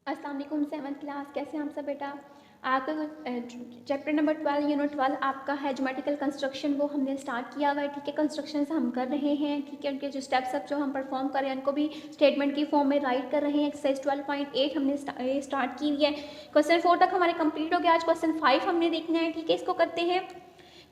अस्सलाम वालेकुम। 7th class, कैसे हैं आप सब बेटा। आपका चैप्टर नंबर 12 यूनिट 12 आपका है ज्योमेट्रिकल कंस्ट्रक्शन, वो हमने स्टार्ट किया हुआ है। ठीक है, कंस्ट्रक्शन हम कर रहे हैं। ठीक है, उनके जो स्टेप्स अब जो हम परफॉर्म कर रहे हैं उनको भी स्टेटमेंट की फॉर्म में राइट कर रहे हैं। एक्सरसाइज 12.8 हमने स्टार्ट की हुई है। क्वेश्चन 4 तक हमारे कंप्लीट हो गया। आज क्वेश्चन 5 हमने देखना है। ठीक है, इसको करते हैं।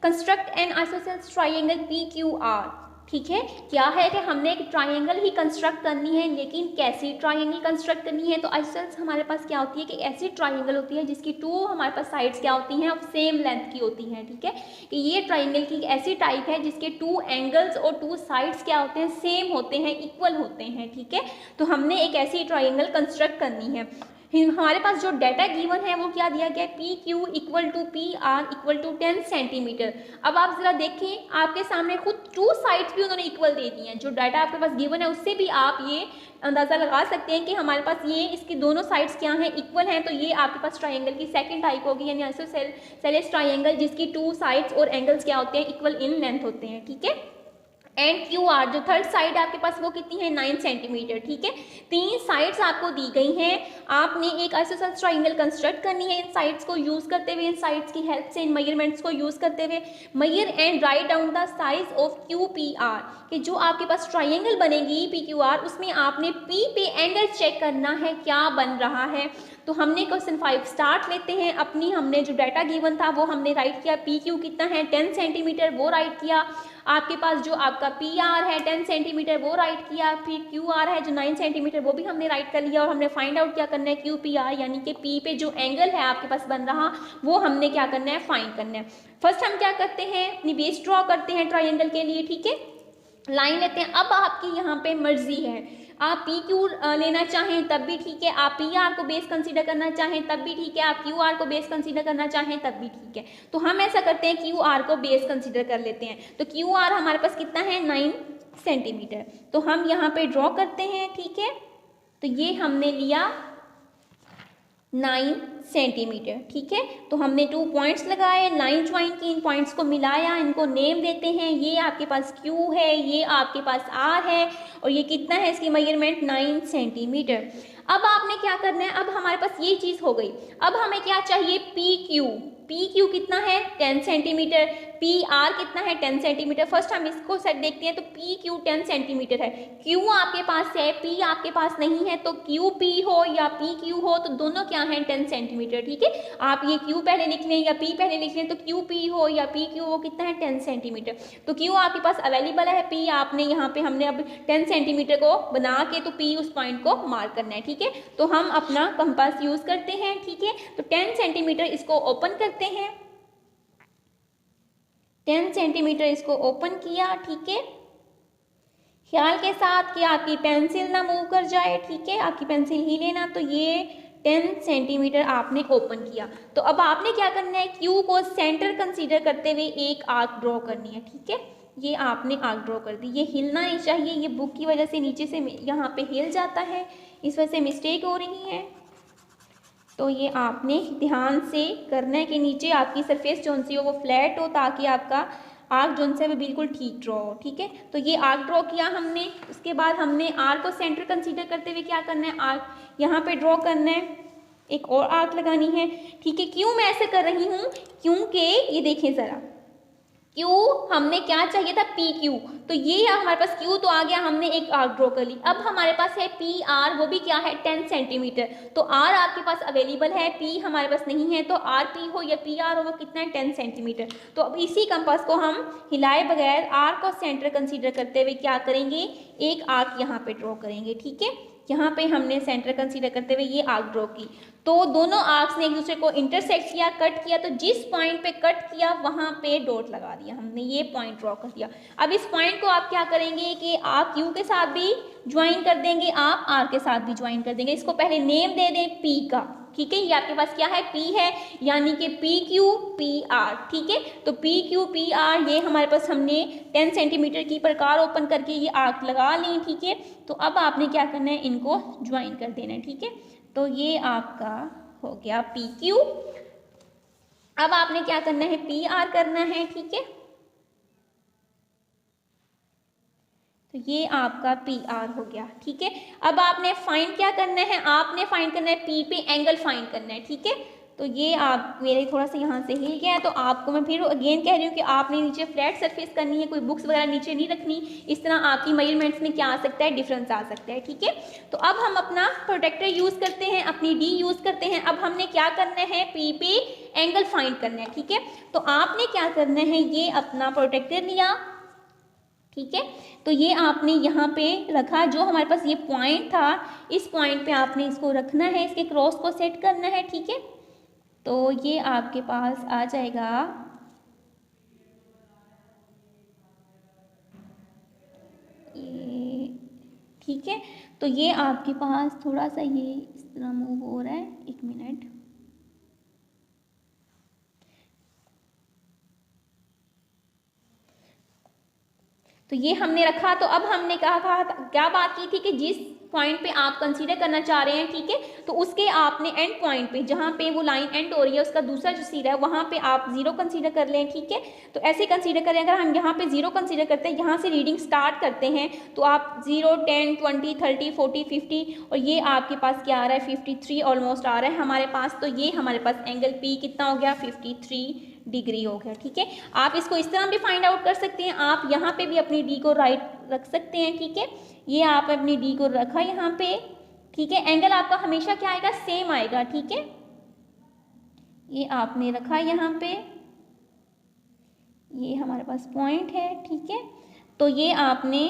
Construct N isosceles triangle PQR। ठीक है, क्या है कि हमने एक ट्राइंगल ही कंस्ट्रक्ट करनी है, लेकिन कैसी ट्राइंगल कंस्ट्रक्ट करनी है। तो आइसोसेलेस हमारे पास क्या होती है कि ऐसी ट्राइंगल होती है जिसकी टू हमारे पास साइड्स क्या होती हैं, अब सेम लेंथ की होती हैं। ठीक है, कि ये ट्राइंगल की ऐसी टाइप है जिसके टू एंगल्स और टू साइड्स क्या होते हैं, सेम होते हैं, इक्वल होते हैं। ठीक है, तो हमने एक ऐसी ट्राइंगल कंस्ट्रक्ट करनी है। हमारे पास जो डाटा गिवन है वो क्या दिया गया है, PQ equal to PR equal to 10 centimetre. अब आप जरा देखें, आपके सामने खुद टू साइड्स भी उन्होंने इक्वल दे दी हैं। जो डाटा आपके पास गिवन है उससे भी आप ये अंदाज़ा लगा सकते हैं कि हमारे पास ये इसकी दोनों साइड्स क्या हैं, इक्वल हैं। तो ये आपके पास ट्राइंगल की सेकंड टाइप होगी, यानी आइसोसेलेस ट्राइंगल जिसकी टू साइड्स और एंगल्स क्या होते हैं, इक्वल इन लेंथ होते हैं। ठीक है, एंड QR जो थर्ड साइड आपके पास वो कितनी है, 9 सेंटीमीटर। ठीक है, तीन साइड्स आपको दी गई हैं। आपने एक आइसोसेलेस ट्राइंगल कंस्ट्रक्ट करनी है इन साइड्स को यूज करते हुए, इन साइड्स की हेल्प से, इन मेजरमेंट्स को यूज करते हुए। Measure and write down the size of QPR, कि जो आपके पास ट्राइंगल बनेगी PQR, उसमें आपने P पे एंगल चेक करना है क्या बन रहा है। तो हमने क्वेश्चन 5 स्टार्ट लेते हैं। अपनी हमने जो डाटा गिवन था वो हमने राइट किया। PQ कितना है, 10 सेंटीमीटर, वो राइट किया। आपके पास जो आपका PR है 10 सेंटीमीटर, वो राइट किया। फिर QR है जो 9 सेंटीमीटर, वो भी हमने राइट कर लिया। और हमने फाइंड आउट क्या करना है, QPR यानी कि P पे जो एंगल है आपके पास बन रहा, वो हमने क्या करना है, फाइंड करना है। फर्स्ट हम क्या करते हैं, अपनी बेस ड्रॉ करते हैं ट्राइंगल के लिए। ठीक है, लाइन लेते हैं। अब आपकी यहाँ पे मर्जी है, आप PQ लेना चाहें तब भी ठीक है, आप PR को बेस कंसीडर करना चाहें तब भी ठीक है, आप QR को बेस कंसीडर करना चाहें तब भी ठीक है। तो हम ऐसा करते हैं, QR को बेस कंसीडर कर लेते हैं। तो QR हमारे पास कितना है, 9 सेंटीमीटर। तो हम यहाँ पे ड्रॉ करते हैं। ठीक है, तो ये हमने लिया 9 सेंटीमीटर। ठीक है, तो हमने 2 पॉइंट्स लगाए, लाइन ज्वाइन की, इन पॉइंट्स को मिलाया, इनको नेम देते हैं। ये आपके पास Q है, ये आपके पास R है, और ये कितना है, इसकी मेजरमेंट 9 सेंटीमीटर। अब आपने क्या करना है, अब हमारे पास ये चीज़ हो गई। अब हमें क्या चाहिए, PQ कितना है, 10 सेंटीमीटर। PR कितना है, 10 सेंटीमीटर। फर्स्ट हम इसको सेट देखते हैं। तो PQ 10 सेंटीमीटर है, Q आपके पास है, P आपके पास नहीं है। तो QP हो या PQ हो, तो दोनों क्या हैं, 10 सेंटीमीटर। ठीक है, आप ये Q पहले लिख लें या P पहले लिख लें। तो QP हो या PQ हो, कितना है, 10 सेंटीमीटर। तो Q आपके पास अवेलेबल है, P आपने यहाँ पे हमने अब 10 सेंटीमीटर को बना के तो P उस पॉइंट को मार्क करना है। ठीक है, तो हम अपना कंपास यूज करते हैं। ठीक है, तो 10 सेंटीमीटर इसको ओपन करते हैं। 10 सेंटीमीटर इसको ओपन किया। ठीक है, ख्याल के साथ कि आपकी पेंसिल ना मूव कर जाए। ठीक है, आपकी पेंसिल ही लेना। तो ये 10 सेंटीमीटर आपने ओपन किया। तो अब आपने क्या करना है, Q को सेंटर कंसीडर करते हुए एक आर्क ड्रॉ करनी है। ठीक है, ये आपने आर्क ड्रॉ कर दी। ये हिलना नहीं चाहिए, ये बुक की वजह से नीचे से यहाँ पे हिल जाता है, इस वजह से मिस्टेक हो रही है। तो ये आपने ध्यान से करना है कि नीचे आपकी सरफेस जो सी हो वो फ्लैट हो, ताकि आपका आर्क जो है वो बिल्कुल ठीक ड्रॉ हो। ठीक है, तो ये आर्क ड्रॉ किया हमने। उसके बाद हमने आर्क को सेंटर कंसीडर करते हुए क्या करना है, आर्क यहाँ पे ड्रॉ करना है, एक और आर्क लगानी है। ठीक है, क्यों मैं ऐसे कर रही हूँ, क्योंकि ये देखें ज़रा, Q हमने क्या चाहिए था, PQ। तो ये हमारे पास Q तो आ गया, हमने एक आर्क ड्रॉ कर ली। अब हमारे पास है PR, वो भी क्या है, 10 सेंटीमीटर। तो R आपके पास अवेलेबल है, P हमारे पास नहीं है। तो RP हो या PR हो, वो कितना है, 10 सेंटीमीटर। तो अब इसी कंपास को हम हिलाए बगैर R को सेंटर कंसीडर करते हुए क्या करेंगे, एक आर्क यहाँ पे ड्रॉ करेंगे। ठीक है, यहाँ पे हमने सेंटर कंसीडर करते हुए ये आर्क ड्रॉ की। तो दोनों आर्क्स ने एक दूसरे को इंटरसेक्ट किया, कट किया। तो जिस पॉइंट पे कट किया वहां पे डॉट लगा दिया हमने, ये पॉइंट ड्रॉ कर दिया। अब इस पॉइंट को आप क्या करेंगे कि आप Q के साथ भी ज्वाइन कर देंगे, आप R के साथ भी ज्वाइन कर देंगे। इसको पहले नेम दे दें P का। ठीक है, ये आपके पास क्या है, P है, यानी कि PQ PR। ठीक है, तो PQ PR ये हमारे पास हमने 10 सेंटीमीटर की प्रकार ओपन करके ये आर्क लगा ली। ठीक है, तो अब आपने क्या करना है, इनको ज्वाइन कर देना है। ठीक है, तो ये आपका हो गया PQ। अब आपने क्या करना है, PR करना है। ठीक है, तो ये आपका पी आर हो गया, ठीक है। अब आपने फाइंड क्या करना है, आपने फाइंड करना है पी पे एंगल फाइंड करना है, ठीक है। तो ये आप मेरे थोड़ा सा यहाँ से हिल गया है, तो आपको मैं फिर अगेन कह रही हूँ कि आपने नीचे फ्लैट सरफेस करनी है, कोई बुक्स वगैरह नीचे नहीं रखनी। इस तरह आपकी मेजरमेंट्स में क्या आ सकता है, डिफरेंस आ सकता है, ठीक है। तो अब हम अपना प्रोटेक्टर यूज़ करते हैं, अपनी डी यूज़ करते हैं। अब हमने क्या करना है, पी पे एंगल फाइंड करना है, ठीक है। तो आपने क्या करना है, ये अपना प्रोटेक्टर लिया, ठीक है। तो ये आपने यहाँ पे रखा, जो हमारे पास ये पॉइंट था, इस पॉइंट पे आपने इसको रखना है, इसके क्रॉस को सेट करना है, ठीक है। तो ये आपके पास आ जाएगा, ये ठीक है। तो ये आपके पास थोड़ा सा ये इस तरह मूव हो रहा है, एक मिनट। तो ये हमने रखा। तो अब हमने कहा क्या बात की थी कि जिस पॉइंट पे आप कंसीडर करना चाह रहे हैं, ठीक है, तो उसके आपने एंड पॉइंट पे, जहाँ पे वो लाइन एंड हो रही है, उसका दूसरा जो सिरा है, वहाँ पे आप 0 कंसीडर कर लें, ठीक है। तो ऐसे कंसीडर करें, अगर हम यहाँ पे 0 कंसीडर करते हैं, यहाँ से रीडिंग स्टार्ट करते हैं, तो आप 0, 10, 20, 30, 40, 50, और ये आपके पास क्या आ रहा है, 53 ऑलमोस्ट आ रहा है हमारे पास। तो ये हमारे पास एंगल पी कितना हो गया, 53 डिग्री हो गया, ठीक है। आप इसको इस तरह भी फाइंड आउट कर सकते हैं, आप यहाँ पे भी अपनी डी को राइट रख सकते हैं, ठीक है। ये आप अपनी डी को रखा यहाँ पे, ठीक है। एंगल आपका हमेशा क्या आएगा, सेम आएगा, ठीक है। ये आपने रखा यहाँ पे, ये हमारे पास पॉइंट है, ठीक है। तो ये आपने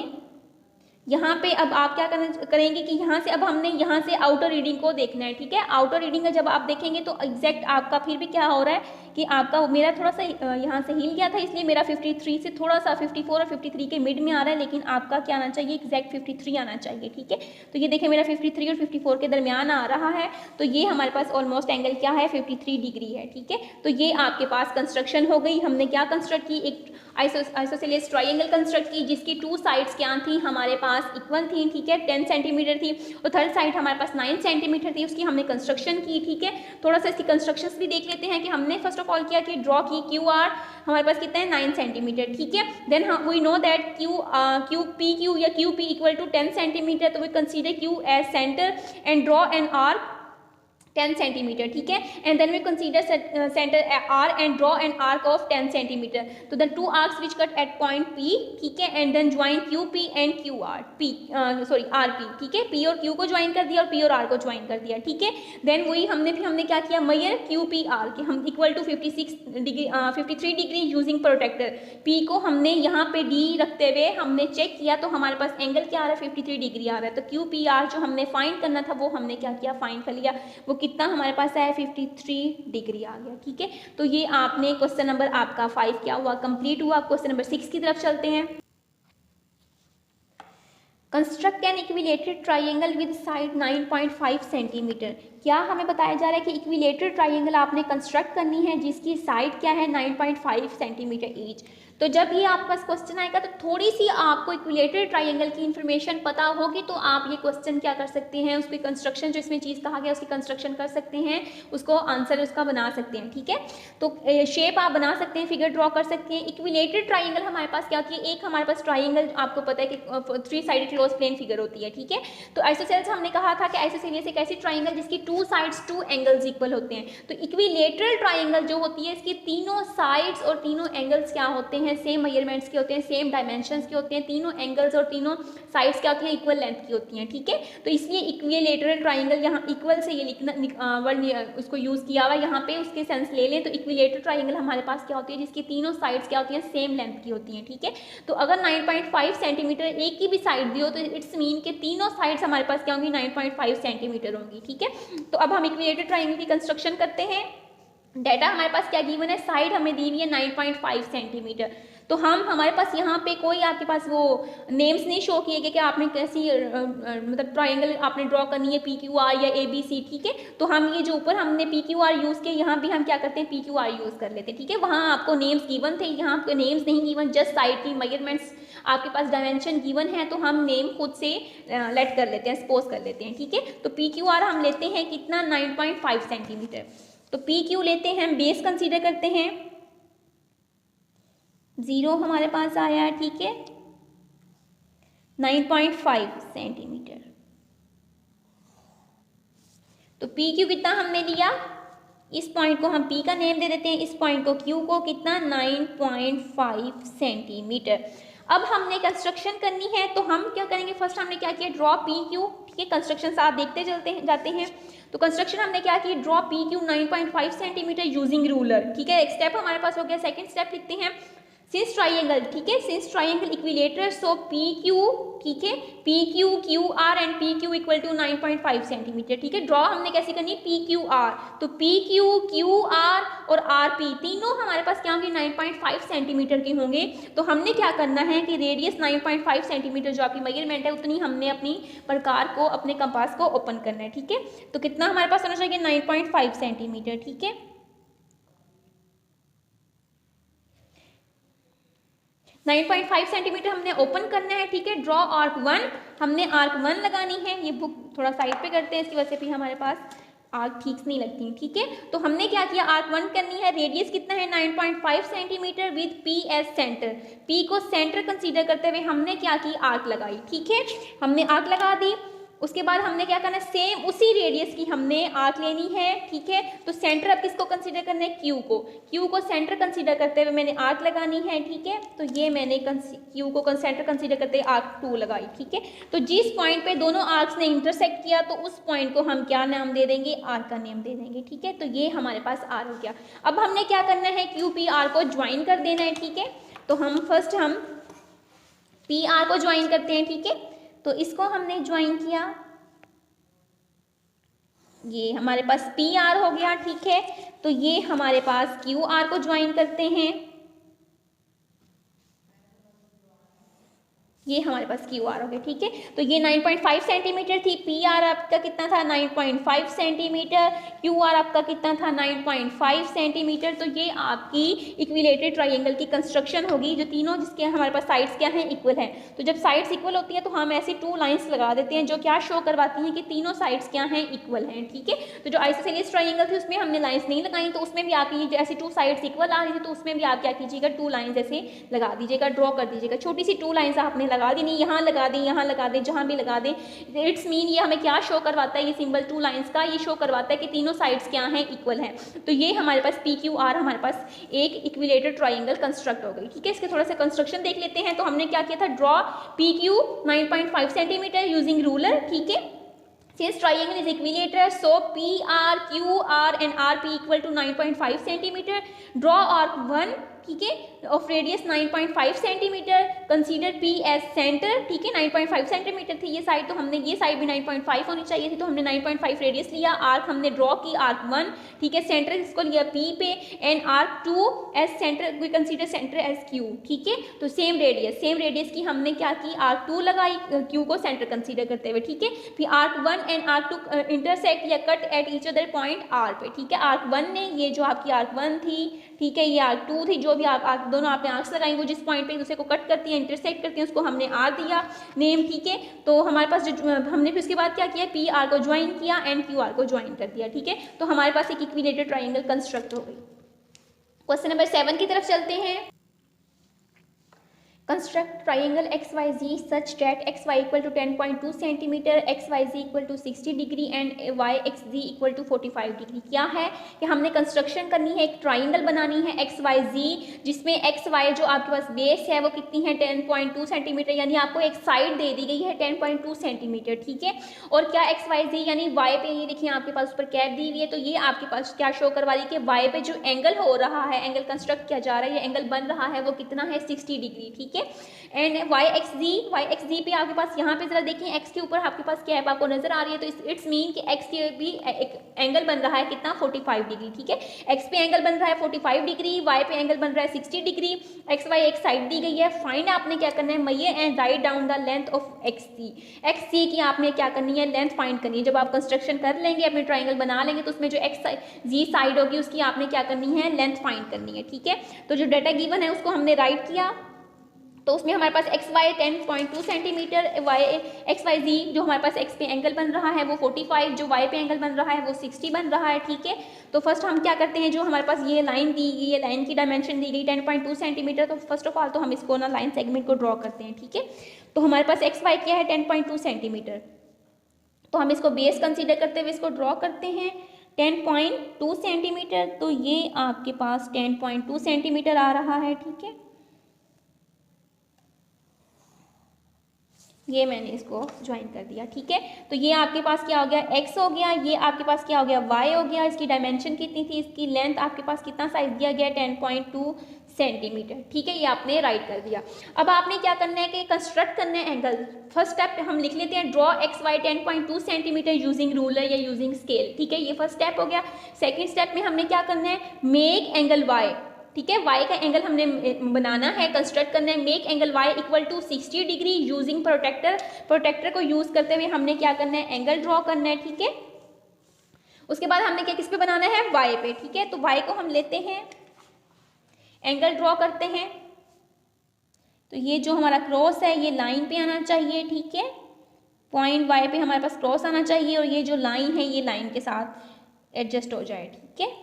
यहाँ पे, अब आप क्या करेंगे कि यहाँ से अब हमने यहाँ से आउटर रीडिंग को देखना है, ठीक है। आउटर रीडिंग का जब आप देखेंगे तो एग्जैक्ट आपका फिर भी क्या हो रहा है कि आपका, मेरा थोड़ा सा यहाँ से हिल गया था, इसलिए मेरा 53 से थोड़ा सा 54 और 53 के मिड में आ रहा है, लेकिन आपका क्या आना चाहिए, एग्जैक्ट 53 आना चाहिए, ठीक है। तो ये देखिए मेरा 53 और 54 के दरमियान आ रहा है। तो ये हमारे पास ऑलमोस्ट एंगल क्या है, 53 डिग्री है, ठीक है। तो ये आपके पास कंस्ट्रक्शन हो गई। हमने क्या कंस्ट्रक्ट की, एक आइसोसेलेस ट्राइंगल कंस्ट्रक्ट की, जिसकी 2 साइड्स क्या थी हमारे पास, इक्वल थी, ठीक है, 10 सेंटीमीटर थी, और थर्ड साइड हमारे पास 9 सेंटीमीटर थी। उसकी हमने कंस्ट्रक्शन की, ठीक है। थोड़ा सा इसकी कंस्ट्रक्शंस भी देख लेते हैं कि हमने फर्स्ट ऑफ ऑल किया कि ड्रॉ की क्यू आर हमारे पास कितना है, 9 सेंटीमीटर, ठीक है। Then we know that Q P Q या Q P equal to 10 centimetre, तो we consider Q as centre and draw an arc 10 centimetre, ठीक है। And then we consider centre R and draw an arc of 10 centimetre. तो the 2 arcs which cut at point P, ठीक है, and then join Q P and Q R P, sorry R P, ठीक है। P और Q को join कर दिया और पी और आर को ज्वाइन कर दिया, ठीक है। देन वही हमने क्या किया, मेजर क्यू पी आर के हम equal to 53 degree using protractor. P को हमने यहाँ पे डी रखते हुए हमने चेक किया, तो हमारे पास एंगल क्या आ रहा है, 53 डिग्री आ रहा है। तो क्यू पी आर जो हमने फाइंड करना था वो हमने क्या किया, फाइंड कर लिया। वो कितना हमारे पास है, 53 डिग्री आ गया, ठीक है। तो ये आपने क्वेश्चन नंबर आपका 5 क्या हुआ, कंप्लीट हुआ। क्वेश्चन नंबर 6 की तरफ चलते हैं। Construct an equilateral triangle with side 9.5 centimetre. क्या हमें बताया जा रहा है कि इक्विलेटरेड ट्राइंगल आपने कंस्ट्रक्ट करनी है जिसकी साइड क्या है, 9.5 सेंटीमीटर ईच। तो जब ये आपका क्वेश्चन आएगा तो थोड़ी सी आपको इक्विलेटरेड ट्राइंगल की इन्फॉर्मेशन पता होगी, तो आप ये क्वेश्चन क्या कर सकते हैं, उसकी कंस्ट्रक्शन जो इसमें चीज़ कहा गया उसकी कंस्ट्रक्शन कर सकते हैं, उसको आंसर उसका बना सकते हैं, ठीक है। तो शेप आप बना सकते हैं, फिगर ड्रॉ कर सकते हैं। इक्विलेटरेड ट्राइंगल हमारे पास क्या होती है, एक हमारे पास ट्राइंगल आपको पता है कि 3 साइडेड क्लोज प्लेन फिगर होती है, ठीक है। तो आइसोसेलेस हमने कहा था कि आइसोसेलेस एक ऐसी ट्राइंगल जिसकी 2 साइड्स 2 एंगल्स इक्वल होते हैं। तो इक्विलेटरल ट्राइंगल जो होती है इसकी तीनों साइड्स और तीनों एंगल्स क्या होते हैं, सेम मेजरमेंट्स के होते हैं, सेम डायमेंशंस के होते हैं। तीनों एंगल्स और तीनों साइड्स क्या होती हैं, इक्वल लेंथ की होती हैं, ठीक है। तो इसलिए इक्विलेटरल ट्राइंगल यहाँ इक्वल से ये लिखना वर्ड उसको यूज़ किया हुआ यहाँ पे, उसके सेंस ले लें तो इक्विलेटरल ट्राइंगल हमारे पास क्या होती है, जिसकी तीनों साइड्स क्या होती हैं, सेम लेंथ की होती हैं, ठीक है। तो अगर 9.5 सेंटीमीटर एक की भी साइड दी हो तो इट्स मीन के तीनों साइड्स हमारे पास क्या होंगी, 9.5 सेंटीमीटर होंगी, ठीक है। तो अब हम इक्विलेटरल ट्राइंगल की कंस्ट्रक्शन करते हैं। डाटा हमारे पास क्या गिवन है, साइड हमें दी हुई है 9.5 सेंटीमीटर। तो हमारे पास यहाँ पे कोई आपके पास वो नेम्स नहीं शो किए गए कि आपने कैसी मतलब ट्राइंगल आपने ड्रॉ करनी है, पी क्यू आर या ए बी सी, ठीक है। तो हम ये जो ऊपर हमने पी क्यू आर यूज़ किया, यहाँ भी हम क्या करते हैं, पी क्यू आर यूज़ कर लेते हैं, ठीक है। वहाँ आपको नेम्स गिवन थे, यहाँ आपको नेम्स नहीं गिवन, जस्ट साइड की मेजरमेंट्स आपके पास डायमेंशन गिवन है, तो हम नेम खुद से लेट कर लेते हैं, सपोज कर लेते हैं, ठीक है। तो पी क्यू आर हम लेते हैं कितना, 9.5 सेंटीमीटर। तो पी क्यू लेते हैं, बेस कंसीडर करते हैं, 0 हमारे पास आया है, ठीक है। 9.5 सेंटीमीटर। तो पी क्यू कितना हमने लिया, इस पॉइंट को हम पी का नेम दे देते हैं, इस पॉइंट को क्यू को कितना 9.5 सेंटीमीटर। अब हमने कंस्ट्रक्शन करनी है, तो हम क्या करेंगे, फर्स्ट हमने क्या किया, ड्रॉ पी क्यू। ठीक है, कंस्ट्रक्शन आप देखते जाते हैं। तो कंस्ट्रक्शन हमने क्या किया, draw P Q 9.5 centimetre using ruler. ठीक है, एक स्टेप हमारे पास हो गया। सेकंड स्टेप लिखते हैं, सिंस ट्राइंगल। ठीक है, since triangle equilateral, so P Q, ठीक है, P Q Q R and P Q equal to 9.5 centimetre. ठीक है, ड्रॉ हमने कैसे करनी है, पी क्यू आर। तो पी क्यू क्यू आर और आर पी तीनों हमारे पास क्या होंगे, 9.5 सेंटीमीटर के होंगे। तो हमने क्या करना है कि रेडियस 9.5 सेंटीमीटर जो आपकी मेजरमेंट है उतनी हमने अपनी प्रकार को, अपने कंपास को ओपन करना है। ठीक है, तो कितना हमारे पास होना चाहिए, 9.5 सेंटीमीटर। ठीक है, 9.5 सेंटीमीटर हमने ओपन करना है। ठीक है, ड्रॉ आर्क 1, हमने आर्क 1 लगानी है। ये बुक थोड़ा साइड पे करते हैं, इसकी वजह से भी हमारे पास आर्क ठीक नहीं लगती। ठीक है, तो हमने क्या किया, आर्क 1 करनी है। रेडियस कितना है, 9.5 centimetre with P S centre. P को सेंटर कंसीडर करते हुए हमने क्या की, आर्क लगाई। ठीक है, हमने आर्क लगा दी। उसके बाद हमने क्या करना है, सेम उसी रेडियस की हमने आर्क लेनी है। ठीक है, तो सेंटर अब किसको कंसीडर करना है, क्यू को। क्यू को सेंटर कंसीडर करते हुए मैंने आर्क लगानी है। ठीक है, तो ये मैंने क्यू को सेंटर कंसीडर करते हुए आर्क 2 लगाई। ठीक है, तो जिस पॉइंट पे दोनों आर्क्स ने इंटरसेक्ट किया तो उस पॉइंट को हम क्या नाम दे देंगे, आर का नेम दे देंगे। ठीक है, तो ये हमारे पास आर हो गया। अब हमने क्या करना है, क्यू पी आर को ज्वाइन कर देना है। ठीक है, तो हम फर्स्ट पी आर को ज्वाइन करते हैं। ठीक है, तो इसको हमने ज्वाइन किया, ये हमारे पास पी आर हो गया। ठीक है, तो ये हमारे पास क्यू आर को ज्वाइन करते हैं, ये हमारे पास क्यू आर हो गया। ठीक है, तो ये 9.5 सेंटीमीटर थी, पी आर आपका कितना था, 9.5 सेंटीमीटर, क्यू आर आपका कितना था, 9.5 सेंटीमीटर। तो ये आपकी इक्विलेटरल ट्राइंगल की कंस्ट्रक्शन होगी, जो तीनों जिसके हमारे पास साइड्स क्या हैं, इक्वल हैं। तो जब साइड्स इक्वल होती है तो हम ऐसी 2 लाइन्स लगा देते हैं जो क्या शो करवाती हैं कि तीनों साइड्स क्या हैं, इक्वल हैं। ठीक है, तो जो आइसोसेलेस ट्राइंगल थी उसमें हमने लाइन्स नहीं लगाई, तो उसमें भी आपकी ऐसी 2 साइड्स इक्वल आ रही थी, तो उसमें भी आप क्या कीजिएगा, 2 लाइन्स ऐसे लगा दीजिएगा, ड्रॉ कर दीजिएगा। छोटी सी 2 लाइन्स आपने लगा दी, नहीं यहाँ लगा दें, यहाँ लगा दें, जहाँ भी लगा दें। इट्स मीन ये हमें क्या शो करवाता है, ये सिंबल 2 लाइन्स का ये शो करवाता है कि तीनों साइड्स क्या हैं, इक्वल हैं। तो ये हमारे पास पी क्यू आर हमारे पास एक इक्विलेटरल ट्राइंगल कंस्ट्रक्ट हो गई। ठीक है, इसके थोड़ा सा कंस्ट्रक्शन देख लेते हैं। तो हमने क्या किया था, draw P Q 9.5 centimetre using ruler. ठीक है, since triangle is equilateral, so PR, QR and RP equal to 9.5 centimeter. Draw arc 1, ठीक है, of radius 9.5 centimetre, consider P S centre. ठीक है, 9.5 सेंटीमीटर थी ये साइड, तो हमने ये साइड भी 9.5 होनी चाहिए थी, तो हमने 9.5 रेडियस लिया। आर्क हमने ड्रॉ की, आर्क 1, ठीक है, सेंटर इसको लिया पी पे, and arc 2 as centre, we consider centre as Q. ठीक है, तो सेम रेडियस की हमने क्या की, आर्क 2 लगाई, क्यू को सेंटर कंसीडर करते हुए। ठीक है, फिर आर्क 1 एंड आर्क 2 इंटरसेक्ट या cut at each other point R पे। ठीक है, आर्क 1 ने, ये जो आपकी आर्क 1 थी, ठीक है, ये आर्क 2 थी, जो भी आप दोनों आपने आर्क्स लगाई वो जिस पॉइंट पे एक दूसरे को कट करती है, इंटरसेक्ट करती है, उसको हमने आर दिया नेम। ठीक है, तो हमारे पास जो हमने फिर उसके बाद क्या किया, पी आर को ज्वाइन किया एंड क्यू आर को ज्वाइन कर दिया। ठीक है, तो हमारे पास एक इक्विलेटरल ट्राइंगल कंस्ट्रक्ट हो गई। क्वेश्चन नंबर 7 की तरफ चलते हैं। Construct triangle X Y Z such that X Y equal to 10.2 centimetre, X Y Z equal to 60 degree and Y X Z equal to 45 degree. क्या है कि हमने कंस्ट्रक्शन करनी है, एक ट्राइंगल बनानी है एक्स वाई जी, जिसमें एक्स वाई जो आपके पास बेस है वो कितनी है, 10.2 सेंटीमीटर, यानी आपको एक साइड दे दी गई है 10.2 सेंटीमीटर। ठीक है, और क्या एक्स वाई जी यानी वाई पे, ये देखिए आपके पास ऊपर कैप दी हुई है, तो ये आपके पास क्या शो करवा रही है कि वाई पे जो एंगल हो रहा है, एंगल कंस्ट्रक्ट किया जा रहा है, ये एंगल बन रहा है, वो कितना है, 60 डिग्री। ठीक है, एंड वाई एक्स जी पे आपके पास यहाँ पे जरा देखिए, एक्स के ऊपर आपके पास कैप आपको नजर आ रही है, तो इट्स मीन कि एक्स के भी एक एंगल बन रहा है कितना, 45 डिग्री। ठीक है, एक्स पे एंगल बन रहा है 45 डिग्री, वाई पे एंगल बन रहा है 60 डिग्री, एक्स वाई एक साइड दी गई है। फाइंड आपने क्या करना है, measure and write down the length of X C की आपने क्या करनी है, लेंथ फाइंड करनी है। जब आप कंस्ट्रक्शन कर लेंगे, अपने ट्राइंगल बना लेंगे, तो उसमें जो एक्स जी साइड होगी उसकी आपने क्या करनी है, लेंथ फाइंड करनी है। ठीक है, तो जो डाटा गिवन है उसको हमने राइट किया, तो उसमें हमारे पास X Y 10.2 centimetre, Y X Y Z जो हमारे पास एक्स पे एंगल बन रहा है वो 45, जो वाई पे एंगल बन रहा है वो 60 बन रहा है, ठीक है। तो फर्स्ट हम क्या करते हैं, जो हमारे पास ये लाइन दी गई, ये लाइन की डायमेंशन दी गई 10.2 सेंटीमीटर, तो फर्स्ट ऑफ ऑल तो हम इसको ना लाइन सेगमेंट को ड्रॉ करते हैं, ठीक है। तो हमारे पास एक्स वाई क्या है 10.2 सेंटीमीटर, तो हम इसको बेस कंसीडर करते हुए इसको ड्रॉ करते हैं 10.2 सेंटीमीटर, तो ये आपके पास 10.2 सेंटीमीटर आ रहा है, ठीक है। ये मैंने इसको ज्वाइन कर दिया, ठीक है। तो ये आपके पास क्या हो गया, x हो गया, ये आपके पास क्या हो गया, y हो गया। इसकी डायमेंशन कितनी थी, इसकी लेंथ आपके पास कितना साइज दिया गया 10.2 सेंटीमीटर, ठीक है। ये आपने राइट कर दिया। अब आपने क्या करना है कि कंस्ट्रक्ट करना है एंगल। फर्स्ट स्टेप हम लिख लेते हैं, draw X Y 10.2 centimetre using ruler या यूजिंग स्केल, ठीक है। ये फर्स्ट स्टेप हो गया। सेकेंड स्टेप में हमने क्या करना है, मेक एंगल वाई, ठीक है। y का एंगल हमने बनाना है, कंस्ट्रक्ट करना है। Make angle y equal to 60 degree using protractor, protractor को यूज करते हुए हमने क्या करना है, एंगल ड्रॉ करना है, ठीक है। उसके बाद हमने क्या किस पे बनाना है, y पे, ठीक है। तो y को हम लेते हैं, एंगल ड्रॉ करते हैं। तो ये जो हमारा क्रॉस है ये लाइन पे आना चाहिए, ठीक है। पॉइंट y पे हमारे पास क्रॉस आना चाहिए और ये जो लाइन है ये लाइन के साथ एडजस्ट हो जाए, ठीक है।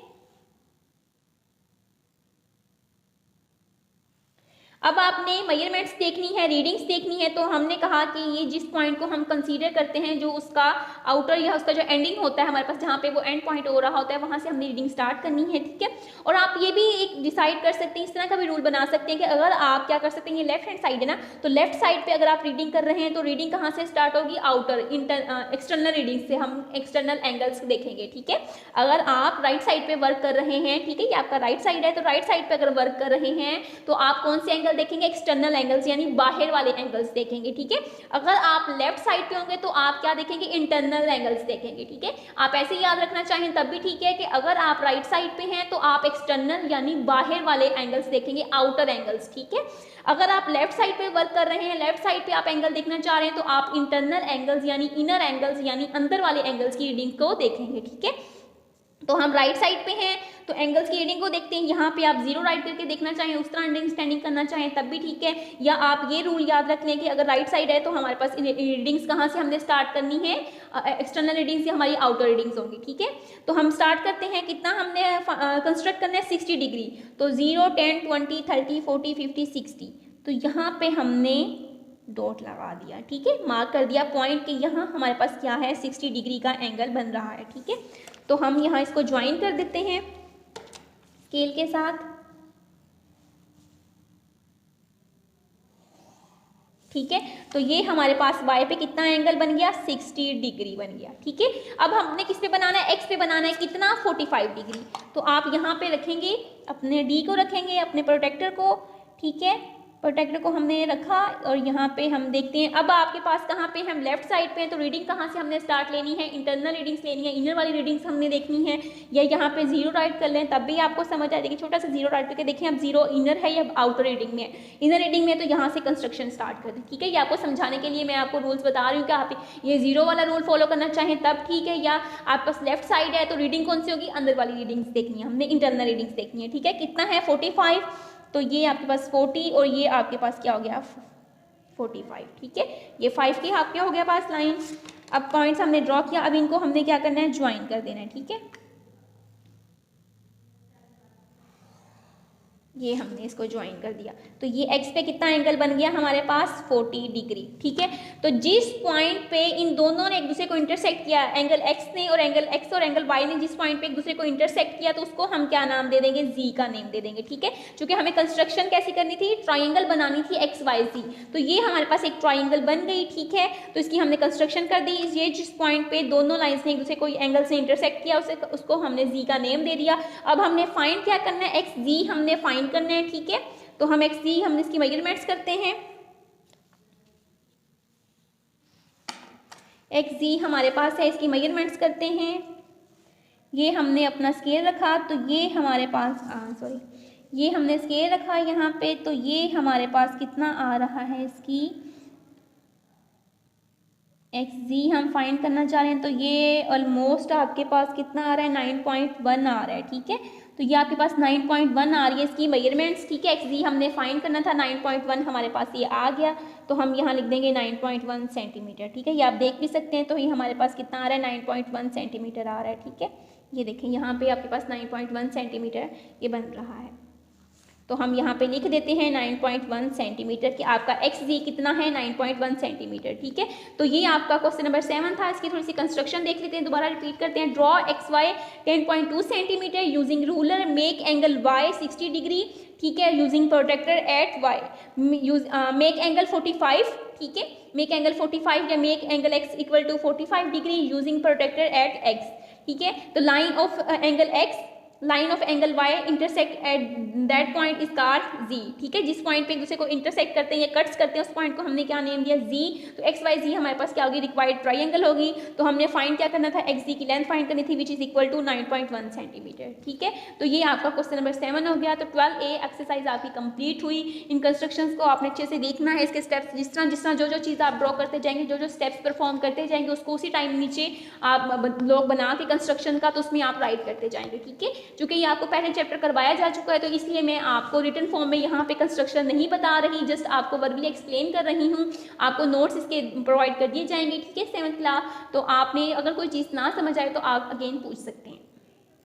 अब आपने मेजरमेंट्स देखनी है, रीडिंग्स देखनी है, तो हमने कहा कि ये जिस पॉइंट को हम कंसीडर करते हैं, जो उसका आउटर या उसका जो एंडिंग होता है हमारे पास, जहाँ पे वो एंड पॉइंट हो रहा होता है, वहाँ से हमने रीडिंग स्टार्ट करनी है, ठीक है। और आप ये भी एक डिसाइड कर सकते हैं, इस तरह का भी रूल बना सकते हैं कि अगर आप क्या कर सकते हैं, ये लेफ्ट हैंड साइड है ना, तो लेफ्ट साइड पर अगर आप रीडिंग कर रहे हैं तो रीडिंग कहाँ से स्टार्ट होगी, आउटर एक्सटर्नल रीडिंग से हम एक्सटर्नल एंगल्स देखेंगे, ठीक है। अगर आप राइट साइड पे वर्क कर रहे हैं, ठीक है, ये आपका राइट साइड है, तो राइट साइड पे अगर वर्क कर रहे हैं तो आप कौन से एंगल देखेंगे, एक्सटर्नल एंगल्स यानी बाहर वाले एंगल्स देखेंगे, ठीक है। अगर आप लेफ्ट साइड पे होंगे तो आप क्या देखेंगे, इंटरनल एंगल्स देखेंगे, ठीक है। आप ऐसे याद रखना चाहें तब भी ठीक है कि अगर आप राइट साइड पे हैं तो आप एक्सटर्नल यानी बाहर वाले एंगल्स देखेंगे, आउटर एंगल्स, ठीक है। अगर आप लेफ्ट साइड पे वर्क कर रहे हैं, लेफ्ट साइड पे आप एंगल देखना चाह रहे हैं, तो आप इंटरनल एंगल्स यानी इनर एंगल्स यानी अंदर वाले एंगल्स की रीडिंग को देखेंगे, ठीक है। तो हम राइट साइड पे हैं तो एंगल्स की रीडिंग को देखते हैं। यहाँ पे आप जीरो राइट करके देखना चाहें, उस तरह स्टैंडिंग करना चाहें तब भी ठीक है। या आप ये रूल याद रख लें कि अगर राइट साइड है तो हमारे पास रीडिंग्स कहाँ से हमने स्टार्ट करनी है, एक्सटर्नल रीडिंग से हमारी आउटर रीडिंग्स होंगी, ठीक है। तो हम स्टार्ट करते हैं, कितना हमने कंस्ट्रक्ट करना है 60 डिग्री, तो 0, 10, 20, 30, 40, 50, 60, तो यहाँ पे हमने डॉट लगा दिया, ठीक है, मार्क कर दिया पॉइंट कि यहाँ हमारे पास क्या है 60 डिग्री का एंगल बन रहा है, ठीक है। तो हम यहाँ इसको ज्वाइन कर देते हैं स्केल के साथ, ठीक है। तो ये हमारे पास y पे कितना एंगल बन गया, 60 डिग्री बन गया, ठीक है। अब हमने किस पे बनाना है, x पे बनाना है, कितना 45 डिग्री। तो आप यहाँ पे रखेंगे, अपने d को रखेंगे, अपने प्रोटेक्टर को, ठीक है। प्रोटेक्टर को हमने रखा और यहाँ पे हम देखते हैं, अब आपके पास कहाँ पे हम लेफ्ट साइड पे हैं, तो रीडिंग कहाँ से हमने स्टार्ट लेनी है, इंटरनल रीडिंग्स लेनी है, इनर वाली रीडिंग्स हमने देखनी है, या यहाँ पे जीरो राइट कर लें तब भी आपको समझ आ जाएगी। छोटा सा जीरो राइट करके देखें, अब जीरो इनर है या आउटर रीडिंग में है, इनर रीडिंग में तो यहाँ से कंस्ट्रक्शन स्टार्ट कर दें, ठीक है। ये आपको समझाने के लिए मैं आपको रूल्स बता रही हूँ कि आप ये जीरो वाला रूल फॉलो करना चाहें तब ठीक है, या आपके पास लेफ्ट साइड है तो रीडिंग कौन सी होगी, अंदर वाली रीडिंग्स देखनी है हमने, इंटरनल रीडिंग्स देखनी है, ठीक है। कितना है 45, तो ये आपके पास 40 और ये आपके पास क्या हो गया 45, ठीक है। ये 5 की आपके हो गया पास लाइन। अब पॉइंट्स हमने ड्रॉ किया, अब इनको हमने क्या करना है, ज्वाइन कर देना है, ठीक है। ये हमने इसको ज्वाइन कर दिया, तो ये x पे कितना एंगल बन गया हमारे पास 40 डिग्री, ठीक है। तो जिस पॉइंट पे इन दोनों ने एक दूसरे को इंटरसेक्ट किया, एंगल x ने और एंगल y ने जिस पॉइंट पे एक दूसरे को इंटरसेक्ट किया, तो उसको हम क्या नाम दे देंगे, z का नेम दे देंगे, ठीक है। क्योंकि हमें कंस्ट्रक्शन कैसी करनी थी, ट्राइंगल बनानी थी XYZ, तो ये हमारे पास एक ट्राइंगल बन गई, ठीक है। तो इसकी हमने कंस्ट्रक्शन कर दी, ये जिस पॉइंट पे दोनों लाइन्स ने एक दूसरे को एंगल से इंटरसेक्ट किया उसको हमने z का नेम दे दिया। अब हमने फाइंड क्या करना है, xz हमने फाइंड करना है, ठीक है। तो हम xz हमने इसकी मेजरमेंट्स करते हैं, xz हमारे पास है, इसकी मेजरमेंट्स करते हैं। ये हमने अपना स्केल रखा, तो ये हमारे पास ये हमने स्केल रखा यहाँ पे, तो ये हमारे पास कितना आ रहा है, इसकी एक्स जी हम फाइंड करना चाह रहे हैं, तो ये ऑलमोस्ट आपके पास कितना आ रहा है, 9.1 आ रहा है, ठीक है। तो ये आपके पास 9.1 आ रही है इसकी मेजरमेंट्स, ठीक है। एक्स जी हमने फाइंड करना था, 9.1 हमारे पास ये आ गया, तो हम यहाँ लिख देंगे 9.1 सेंटीमीटर, ठीक है। ये आप देख भी सकते हैं, तो ये हमारे पास कितना आ रहा है, 9.1 सेंटीमीटर आ रहा है, ठीक है। ये देखें यहाँ पे आपके पास 9.1 सेंटीमीटर ये बन रहा है। तो हम यहाँ पे लिख देते हैं 9.1 सेंटीमीटर कि आपका एक्स जी कितना है, 9.1 सेंटीमीटर, ठीक है। तो ये आपका क्वेश्चन नंबर 7 था। इसकी थोड़ी सी कंस्ट्रक्शन देख लेते हैं, दोबारा रिपीट करते हैं। Draw X Y 10.2 centimetre using ruler, make angle Y 60 degree, ठीक है, using protractor at Y, make angle 45, ठीक है, मेक एंगल 45 या make angle X equal to 45 degree using protractor at X, ठीक है। तो line of angle X, line of angle y intersect at that point is called z, ठीक है। जिस point पे एक दूसरे को इंटरसेक्ट करते हैं या कट्स करते हैं उस पॉइंट को हमने क्या नेम दिया, z। तो एक्स वाई जी हमारे पास क्या होगी, रिक्वायर्ड ट्राइंगल होगी। तो हमने फाइंड क्या करना था, एक्स जी की लेंथ फाइंड करनी थी, which is equal to 9.1 centimetre, ठीक है। तो ये आपका क्वेश्चन नंबर 7 हो गया। तो 12A एक्सरसाइज आपकी कंप्लीट हुई। इन कंस्ट्रक्शंस को आपने अच्छे से देखना है, इसके स्टेप्स जिस तरह जो चीज़ आप ड्रॉ करते जाएंगे, जो स्टेप्स परफॉर्म करते जाएंगे, उसको उसी टाइम नीचे आप लोग बना के कंस्ट्रक्शन का, तो उसमें आप राइट करते जाएंगे, ठीक है। चूंकि ये आपको पहले चैप्टर करवाया जा चुका है, तो इसलिए मैं आपको रिटन फॉर्म में यहाँ पे कंस्ट्रक्शन नहीं बता रही, जस्ट आपको वर्बली एक्सप्लेन कर रही हूँ। आपको नोट्स इसके प्रोवाइड कर दिए जाएंगे, ठीक है, 7th क्लास। तो आपने अगर कोई चीज़ ना समझ आए तो आप अगेन पूछ सकते हैं।